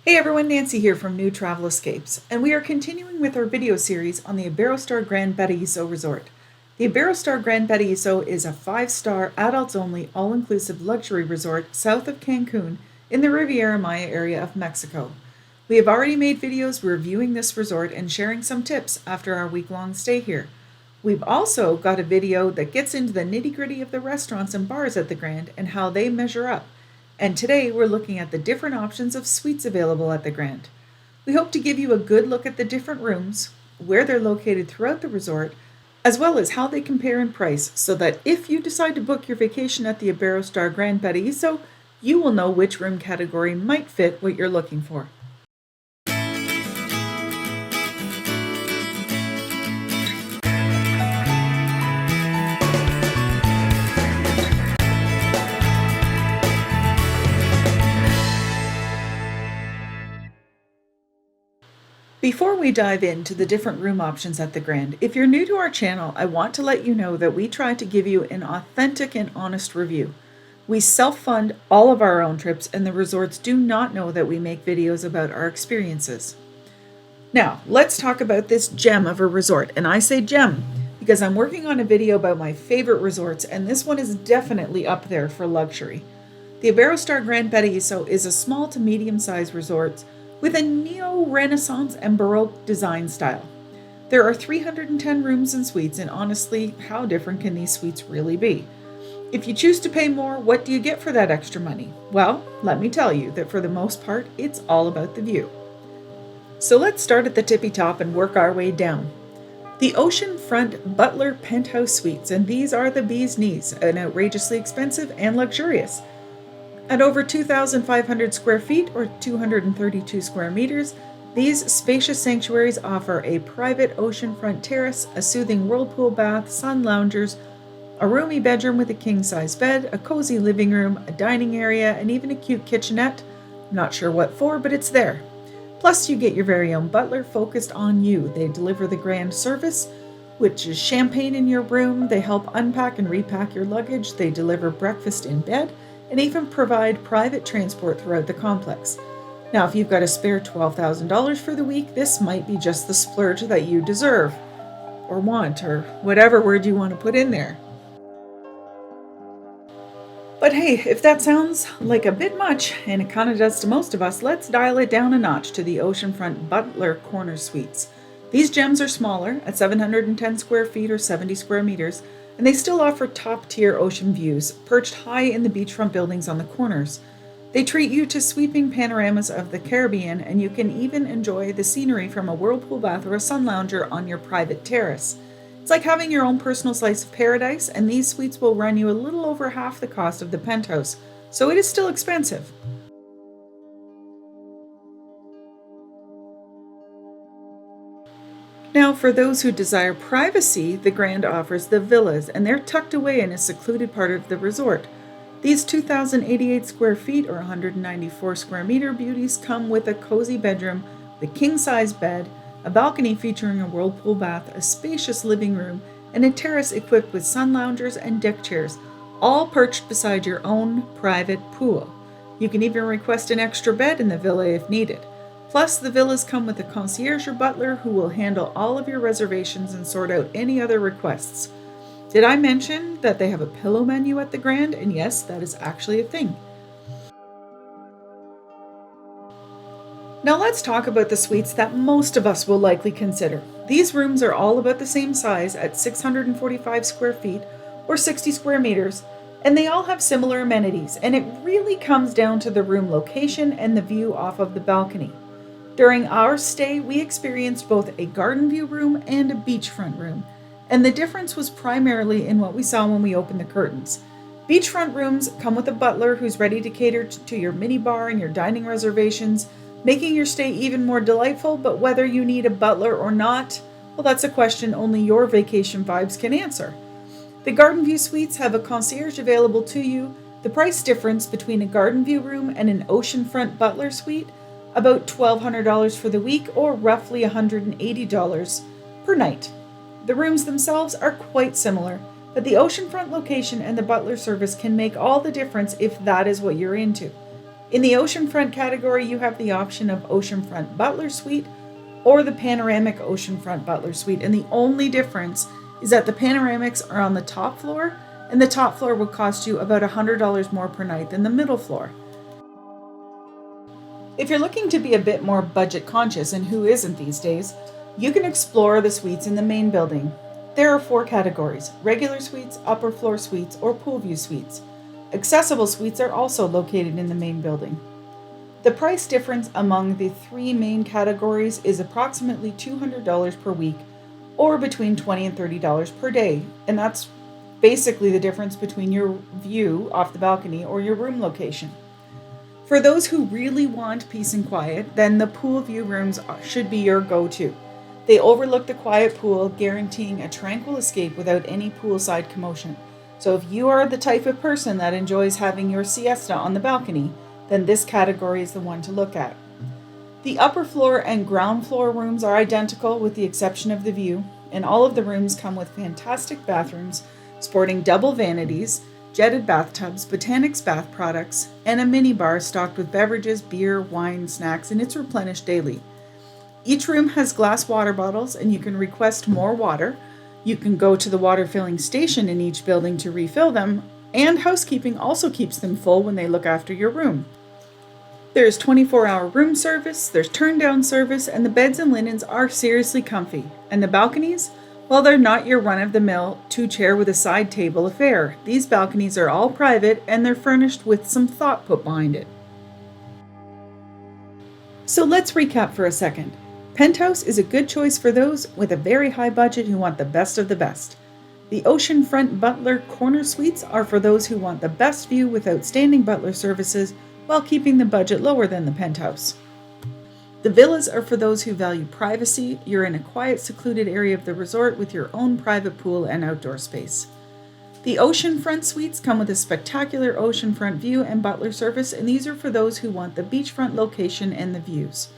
Hey everyone, Nancy here from New Travel Escapes, and we are continuing with our video series on the IBEROSTAR Grand Paraiso Resort. The IBEROSTAR Grand Paraiso is a 5-star, adults-only, all-inclusive luxury resort south of Cancun in the Riviera Maya area of Mexico. We have already made videos reviewing this resort and sharing some tips after our week-long stay here. We've also got a video that gets into the nitty-gritty of the restaurants and bars at the Grand and how they measure up. And today we're looking at the different options of suites available at the Grand. We hope to give you a good look at the different rooms, where they're located throughout the resort, as well as how they compare in price, so that if you decide to book your vacation at the IBEROSTAR Grand Paraiso, you will know which room category might fit what you're looking for. Before we dive into the different room options at the Grand, if you're new to our channel, I want to let you know that we try to give you an authentic and honest review. We self-fund all of our own trips, and the resorts do not know that we make videos about our experiences. Now, let's talk about this gem of a resort, and I say gem because I'm working on a video about my favorite resorts, and this one is definitely up there for luxury. The IBEROSTAR Grand Paraiso is a small to medium-sized resort with a neo-Renaissance and Baroque design style. There are 310 rooms and suites, and honestly, how different can these suites really be? If you choose to pay more, what do you get for that extra money? Well, let me tell you that for the most part, it's all about the view. So let's start at the tippy top and work our way down. The oceanfront Butler Penthouse suites, and these are the bee's knees, and outrageously expensive and luxurious. At over 2,500 square feet or 232 square meters, these spacious sanctuaries offer a private oceanfront terrace, a soothing whirlpool bath, sun loungers, a roomy bedroom with a king-size bed, a cozy living room, a dining area, and even a cute kitchenette. I'm not sure what for, but it's there. Plus, you get your very own butler focused on you. They deliver the grand service, which is champagne in your room. They help unpack and repack your luggage. They deliver breakfast in bed, and even provide private transport throughout the complex. Now, if you've got a spare $12,000 for the week, this might be just the splurge that you deserve, or want, or whatever word you want to put in there. But hey, if that sounds like a bit much, and it kind of does to most of us, let's dial it down a notch to the oceanfront Butler Corner Suites. These gems are smaller, at 710 square feet or 70 square meters, and they still offer top-tier ocean views, perched high in the beachfront buildings on the corners. They treat you to sweeping panoramas of the Caribbean, and you can even enjoy the scenery from a whirlpool bath or a sun lounger on your private terrace. It's like having your own personal slice of paradise, and these suites will run you a little over half the cost of the Penthouse, so it is still expensive. Now, for those who desire privacy, the Grand offers the villas, and they're tucked away in a secluded part of the resort. These 2,088 square feet or 194 square meter beauties come with a cozy bedroom, the king-size bed, a balcony featuring a whirlpool bath, a spacious living room, and a terrace equipped with sun loungers and deck chairs, all perched beside your own private pool. You can even request an extra bed in the villa if needed. Plus, the villas come with a concierge or butler who will handle all of your reservations and sort out any other requests. Did I mention that they have a pillow menu at the Grand? And yes, that is actually a thing. Now let's talk about the suites that most of us will likely consider. These rooms are all about the same size at 645 square feet or 60 square meters, and they all have similar amenities, and it really comes down to the room location and the view off of the balcony. During our stay, we experienced both a garden view room and a beachfront room, and the difference was primarily in what we saw when we opened the curtains. Beachfront rooms come with a butler who's ready to cater to your minibar and your dining reservations, making your stay even more delightful, but whether you need a butler or not, well, that's a question only your vacation vibes can answer. The garden view suites have a concierge available to you. The price difference between a garden view room and an oceanfront butler suite, about $1,200 for the week or roughly $180 per night. The rooms themselves are quite similar, but the oceanfront location and the butler service can make all the difference if that is what you're into. In the oceanfront category, you have the option of oceanfront Butler Suite or the panoramic oceanfront Butler Suite, and the only difference is that the panoramics are on the top floor, and the top floor will cost you about $100 more per night than the middle floor. If you're looking to be a bit more budget conscious, and who isn't these days, you can explore the suites in the main building. There are 4 categories: regular suites, upper floor suites, or pool view suites. Accessible suites are also located in the main building. The price difference among the 3 main categories is approximately $200 per week, or between $20 and $30 per day, and that's basically the difference between your view off the balcony or your room location. For those who really want peace and quiet, then the pool view rooms should be your go-to. They overlook the quiet pool, guaranteeing a tranquil escape without any poolside commotion. So if you are the type of person that enjoys having your siesta on the balcony, then this category is the one to look at. The upper floor and ground floor rooms are identical with the exception of the view, and all of the rooms come with fantastic bathrooms, sporting double vanities, jetted bathtubs, Botanics bath products, and a mini bar stocked with beverages, beer, wine, snacks, and it's replenished daily. Each room has glass water bottles, and you can request more water. You can go to the water filling station in each building to refill them, and housekeeping also keeps them full when they look after your room. There's 24-hour room service, there's turn-down service, and the beds and linens are seriously comfy. And the balconies? Well, they're not your run-of-the-mill 2-chair with a side table affair. These balconies are all private, and they're furnished with some thought put behind it. So let's recap for a second. Penthouse is a good choice for those with a very high budget who want the best of the best. The oceanfront Butler corner suites are for those who want the best view with outstanding butler services while keeping the budget lower than the Penthouse. The villas are for those who value privacy. You're in a quiet, secluded area of the resort with your own private pool and outdoor space. The oceanfront suites come with a spectacular oceanfront view and butler service, and these are for those who want the beachfront location and the views.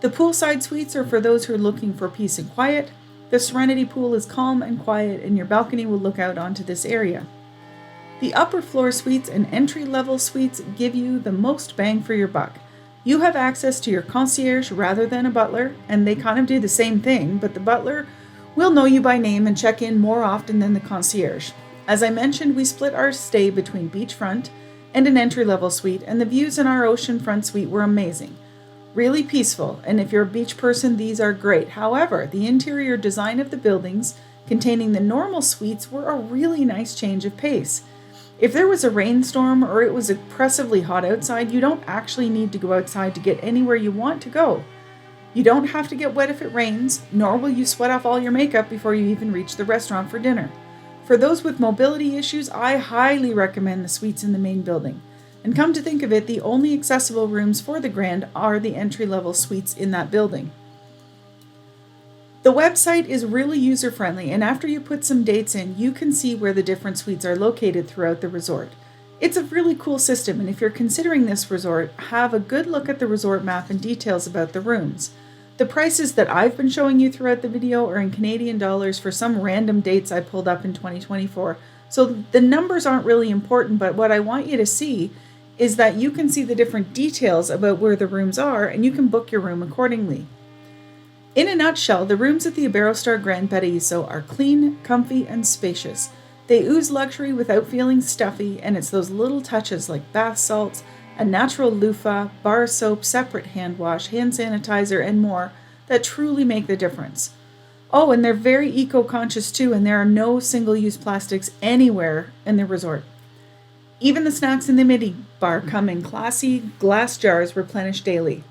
The poolside suites are for those who are looking for peace and quiet. The Serenity Pool is calm and quiet, and your balcony will look out onto this area. The upper floor suites and entry-level suites give you the most bang for your buck. You have access to your concierge rather than a butler, and they kind of do the same thing, but the butler will know you by name and check in more often than the concierge. As I mentioned, we split our stay between beachfront and an entry-level suite, and the views in our oceanfront suite were amazing. Really peaceful, and if you're a beach person, these are great. However, the interior design of the buildings containing the normal suites were a really nice change of pace. If there was a rainstorm or it was oppressively hot outside, you don't actually need to go outside to get anywhere you want to go. You don't have to get wet if it rains, nor will you sweat off all your makeup before you even reach the restaurant for dinner. For those with mobility issues, I highly recommend the suites in the main building. And come to think of it, the only accessible rooms for the Grand are the entry-level suites in that building. The website is really user-friendly, and after you put some dates in, you can see where the different suites are located throughout the resort. It's a really cool system, and if you're considering this resort, have a good look at the resort map and details about the rooms. The prices that I've been showing you throughout the video are in Canadian dollars for some random dates I pulled up in 2024, so the numbers aren't really important, but what I want you to see is that you can see the different details about where the rooms are, and you can book your room accordingly. In a nutshell, the rooms at the IBEROSTAR Grand Paraiso are clean, comfy, and spacious. They ooze luxury without feeling stuffy, and it's those little touches like bath salts, a natural loofah, bar soap, separate hand wash, hand sanitizer, and more that truly make the difference. Oh, and they're very eco-conscious too, and there are no single-use plastics anywhere in the resort. Even the snacks in the mini bar come in classy glass jars replenished daily.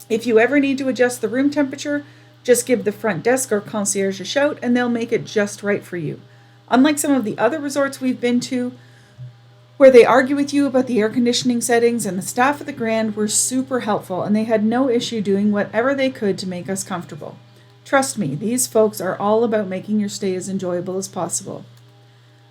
If you ever need to adjust the room temperature, just give the front desk or concierge a shout and they'll make it just right for you. Unlike some of the other resorts we've been to, where they argue with you about the air conditioning settings, and the staff at the Grand were super helpful and they had no issue doing whatever they could to make us comfortable. Trust me, these folks are all about making your stay as enjoyable as possible.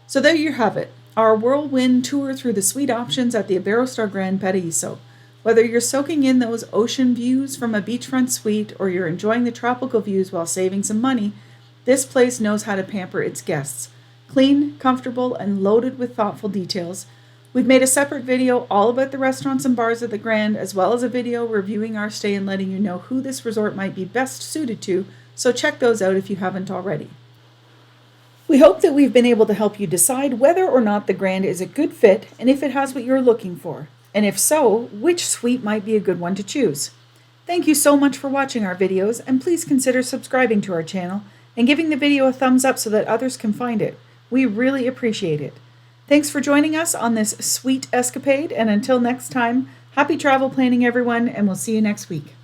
So there you have it. Our whirlwind tour through the suite options at the IBEROSTAR Grand Paraiso. Whether you're soaking in those ocean views from a beachfront suite or you're enjoying the tropical views while saving some money, this place knows how to pamper its guests. Clean, comfortable, and loaded with thoughtful details. We've made a separate video all about the restaurants and bars at the Grand, as well as a video reviewing our stay and letting you know who this resort might be best suited to, so check those out if you haven't already. We hope that we've been able to help you decide whether or not the Grand is a good fit and if it has what you're looking for, and if so, which suite might be a good one to choose. Thank you so much for watching our videos, and please consider subscribing to our channel and giving the video a thumbs up so that others can find it. We really appreciate it. Thanks for joining us on this suite escapade, and until next time, happy travel planning everyone, and we'll see you next week.